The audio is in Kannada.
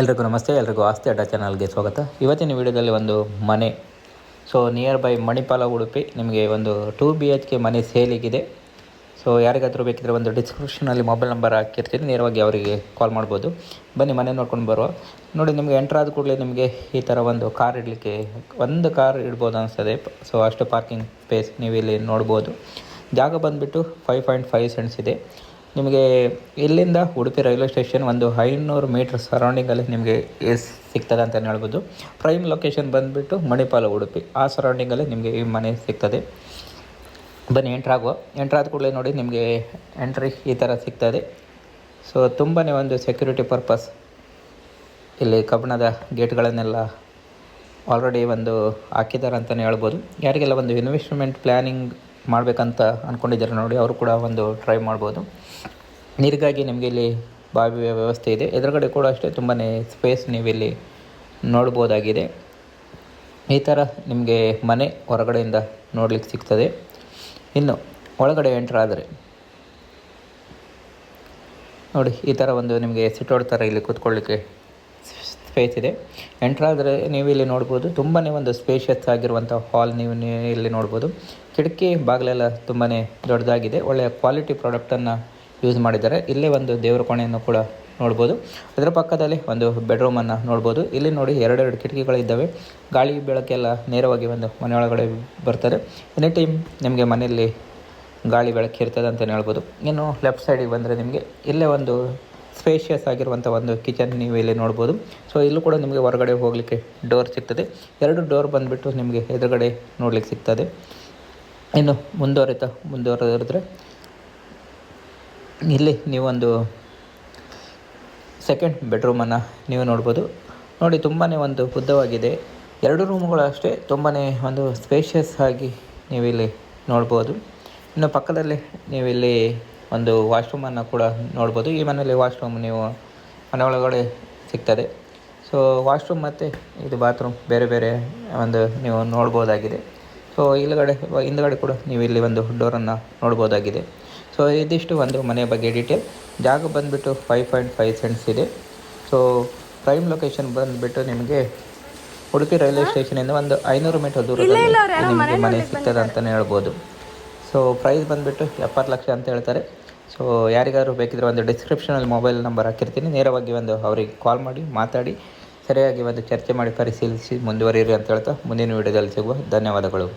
ಎಲ್ರಿಗೂ ನಮಸ್ತೆ. ಎಲ್ರಿಗೂ ಆಸ್ತಿ ಅಡ್ಡ ಚಾನಲ್ಗೆ ಸ್ವಾಗತ. ಇವತ್ತಿನ ವಿಡಿಯೋದಲ್ಲಿ ಒಂದು ಮನೆ, ನಿಯರ್ ಬೈ ಮಣಿಪಾಲ ಉಡುಪಿ, ನಿಮಗೆ ಒಂದು 2 BHK ಮನೆ ಸೇಲಿಗಿದೆ. ಯಾರಿಗಾದರೂ ಬೇಕಿದ್ರೆ ಒಂದು ಡಿಸ್ಕ್ರಿಪ್ಷನಲ್ಲಿ ಮೊಬೈಲ್ ನಂಬರ್ ಹಾಕಿರ್ತೀನಿ, ನೇರವಾಗಿ ಅವರಿಗೆ ಕಾಲ್ ಮಾಡ್ಬೋದು. ಬನ್ನಿ ಮನೆ ನೋಡ್ಕೊಂಡು ಬರುವ. ನೋಡಿ, ನಿಮಗೆ ಎಂಟ್ರ್ ಆದ ಕೂಡಲೇ ನಿಮಗೆ ಈ ಥರ ಒಂದು ಕಾರ್ ಇಡಲಿಕ್ಕೆ ಒಂದು ಕಾರ್ ಇಡ್ಬೋದು ಅನಿಸ್ತದೆ. ಅಷ್ಟು ಪಾರ್ಕಿಂಗ್ ಸ್ಪೇಸ್ ನೀವು ಇಲ್ಲಿ ನೋಡ್ಬೋದು. ಜಾಗ ಬಂದುಬಿಟ್ಟು 5.5 ಸೆಂಟ್ಸ್ ಇದೆ. ನಿಮಗೆ ಇಲ್ಲಿಂದ ಉಡುಪಿ ರೈಲ್ವೆ ಸ್ಟೇಷನ್ ಒಂದು 500 ಮೀಟ್ರ್ ಸರೌಂಡಿಂಗಲ್ಲಿ ನಿಮಗೆ ಸಿಗ್ತದೆ ಅಂತಲೇ ಹೇಳ್ಬೋದು. ಪ್ರೈಮ್ ಲೊಕೇಶನ್ ಬಂದುಬಿಟ್ಟು ಮಣಿಪಾಲ ಉಡುಪಿ, ಆ ಸರೌಂಡಿಂಗಲ್ಲಿ ನಿಮಗೆ ಈ ಮನೆ ಸಿಗ್ತದೆ. ಬನ್ನಿ ಎಂಟ್ರ್ ಆದ ಕೂಡಲೇ ನೋಡಿ, ನಿಮಗೆ ಎಂಟ್ರಿ ಈ ಥರ ಸಿಗ್ತದೆ. ತುಂಬಾ ಒಂದು ಸೆಕ್ಯೂರಿಟಿ ಪರ್ಪಸ್ ಇಲ್ಲಿ ಕಬ್ಬಿಣದ ಗೇಟ್ಗಳನ್ನೆಲ್ಲ ಆಲ್ರೆಡಿ ಒಂದು ಹಾಕಿದ್ದಾರೆ ಅಂತಲೇ ಹೇಳ್ಬೋದು. ಯಾರಿಗೆಲ್ಲ ಒಂದು ಇನ್ವೆಸ್ಟ್ಮೆಂಟ್ ಪ್ಲ್ಯಾನಿಂಗ್ ಮಾಡಬೇಕಂತ ಅಂದ್ಕೊಂಡಿದ್ದಾರೆ ನೋಡಿ, ಅವರು ಕೂಡ ಒಂದು ಟ್ರೈ ಮಾಡ್ಬೋದು. ನೀರಿಗಾಗಿ ನಿಮಗೆ ಇಲ್ಲಿ ಬಾವಿಯ ವ್ಯವಸ್ಥೆ ಇದೆ. ಎದುರುಗಡೆ ಕೂಡ ಅಷ್ಟೇ ತುಂಬಾ ಸ್ಪೇಸ್ ನೀವಿಲ್ಲಿ ನೋಡ್ಬೋದಾಗಿದೆ. ಈ ಥರ ನಿಮಗೆ ಮನೆ ಹೊರಗಡೆಯಿಂದ ನೋಡ್ಲಿಕ್ಕೆ ಸಿಗ್ತದೆ. ಇನ್ನು ಒಳಗಡೆ ಎಂಟ್ರ್ ಆದರೆ ನೋಡಿ, ಈ ಥರ ಒಂದು ನಿಮಗೆ ಸಿಟೌಟ್ ಥರ ಇಲ್ಲಿ ಕೂತ್ಕೊಳ್ಳಿಕ್ಕೆ ಸ್ಪೇಸ್ ಇದೆ. ಎಂಟ್ರ್ ಆದರೆ ನೀವು ಇಲ್ಲಿ ನೋಡ್ಬೋದು, ತುಂಬಾ ಒಂದು ಸ್ಪೇಷಿಯಸ್ ಆಗಿರುವಂಥ ಹಾಲ್ ನೀವು ಇಲ್ಲಿ ನೋಡ್ಬೋದು. ಕಿಟಕಿ ಬಾಗಿಲೆಲ್ಲ ತುಂಬಾ ದೊಡ್ಡದಾಗಿದೆ. ಒಳ್ಳೆಯ ಕ್ವಾಲಿಟಿ ಪ್ರಾಡಕ್ಟನ್ನು ಯೂಸ್ ಮಾಡಿದ್ದಾರೆ. ಇಲ್ಲೇ ಒಂದು ದೇವರ ಕೋಣೆಯನ್ನು ಕೂಡ ನೋಡ್ಬೋದು. ಅದರ ಪಕ್ಕದಲ್ಲಿ ಒಂದು ಬೆಡ್ರೂಮನ್ನು ನೋಡ್ಬೋದು. ಇಲ್ಲಿ ನೋಡಿ, ಎರಡೆರಡು ಕಿಟಕಿಗಳಿದ್ದಾವೆ. ಗಾಳಿ ಬೆಳಕೆಲ್ಲ ನೇರವಾಗಿ ಒಂದು ಮನೆಯೊಳಗಡೆ ಬರ್ತಾರೆ. ಎನಿ ಟೈಮ್ ನಿಮಗೆ ಮನೆಯಲ್ಲಿ ಗಾಳಿ ಬೆಳಕು ಇರ್ತದೆ ಅಂತಲೇ ಹೇಳ್ಬೋದು. ಇನ್ನು ಲೆಫ್ಟ್ ಸೈಡಿಗೆ ಬಂದರೆ ನಿಮಗೆ ಇಲ್ಲೇ ಒಂದು ಸ್ಪೇಷಿಯಸ್ ಆಗಿರುವಂಥ ಒಂದು ಕಿಚನ್ ನೀವು ಇಲ್ಲಿ ನೋಡ್ಬೋದು. ಇಲ್ಲೂ ಕೂಡ ನಿಮಗೆ ಹೊರಗಡೆ ಹೋಗಲಿಕ್ಕೆ ಡೋರ್ ಸಿಗ್ತದೆ. 2 ಡೋರ್ ಬಂದುಬಿಟ್ಟು ನಿಮಗೆ ಎದುರುಗಡೆ ನೋಡ್ಲಿಕ್ಕೆ ಸಿಗ್ತದೆ. ಇನ್ನು ಮುಂದುವರೆದ್ರೆ ಇಲ್ಲಿ ನೀವೊಂದು ಸೆಕೆಂಡ್ ಬೆಡ್ರೂಮನ್ನು ನೀವು ನೋಡ್ಬೋದು. ನೋಡಿ, ತುಂಬಾ ಒಂದು ಉದ್ದವಾಗಿದೆ. 2 ರೂಮುಗಳು ಅಷ್ಟೇ ತುಂಬಾ ಒಂದು ಸ್ಪೇಷಿಯಸ್ ಆಗಿ ನೀವಿಲ್ಲಿ ನೋಡ್ಬೋದು. ಇನ್ನು ಪಕ್ಕದಲ್ಲಿ ನೀವಿಲ್ಲಿ ಒಂದು ವಾಶ್ರೂಮನ್ನು ಕೂಡ ನೋಡ್ಬೋದು. ಈ ಮನೆಯಲ್ಲಿ ವಾಶ್ರೂಮ್ ನೀವು ಮನೆ ಒಳಗಡೆ ಸಿಗ್ತದೆ. ವಾಶ್ರೂಮ್ ಮತ್ತು ಇದು ಬಾತ್ರೂಮ್ ಬೇರೆ ಬೇರೆ ಒಂದು ನೀವು ನೋಡ್ಬೋದಾಗಿದೆ. ಹಿಂದ್ಗಡೆ ಕೂಡ ನೀವು ಇಲ್ಲಿ ಒಂದು ಡೋರನ್ನು ನೋಡ್ಬೋದಾಗಿದೆ. ಇದಿಷ್ಟು ಒಂದು ಮನೆಯ ಬಗ್ಗೆ ಡೀಟೇಲ್. ಜಾಗ ಬಂದುಬಿಟ್ಟು 5.5 ಸೆಂಟ್ಸ್ ಇದೆ. ಪ್ರೈಮ್ ಲೊಕೇಶನ್ ಬಂದುಬಿಟ್ಟು ನಿಮಗೆ ಉಡುಪಿ ರೈಲ್ವೆ ಸ್ಟೇಷನಿಂದ ಒಂದು 500 ಮೀಟರ್ ದೂರದಲ್ಲಿ ನಿಮಗೆ ಮನೆ ಸಿಗ್ತದೆ ಅಂತಲೇ ಹೇಳ್ಬೋದು. ಪ್ರೈಸ್ ಬಂದುಬಿಟ್ಟು 70 ಲಕ್ಷ ಅಂತ ಹೇಳ್ತಾರೆ. ಯಾರಿಗಾದ್ರು ಬೇಕಿದ್ರೆ ಒಂದು ಡಿಸ್ಕ್ರಿಪ್ಷನಲ್ಲಿ ಮೊಬೈಲ್ ನಂಬರ್ ಹಾಕಿರ್ತೀನಿ, ನೇರವಾಗಿ ಒಂದು ಅವರಿಗೆ ಕಾಲ್ ಮಾಡಿ ಮಾತಾಡಿ ಸರಿಯಾಗಿ ಒಂದು ಚರ್ಚೆ ಮಾಡಿ ಪರಿಶೀಲಿಸಿ ಮುಂದುವರಿಯಿರಿ ಅಂತ ಹೇಳ್ತಾ ಮುಂದಿನ ವಿಡಿಯೋದಲ್ಲಿ ಸಿಗುವ. ಧನ್ಯವಾದಗಳು.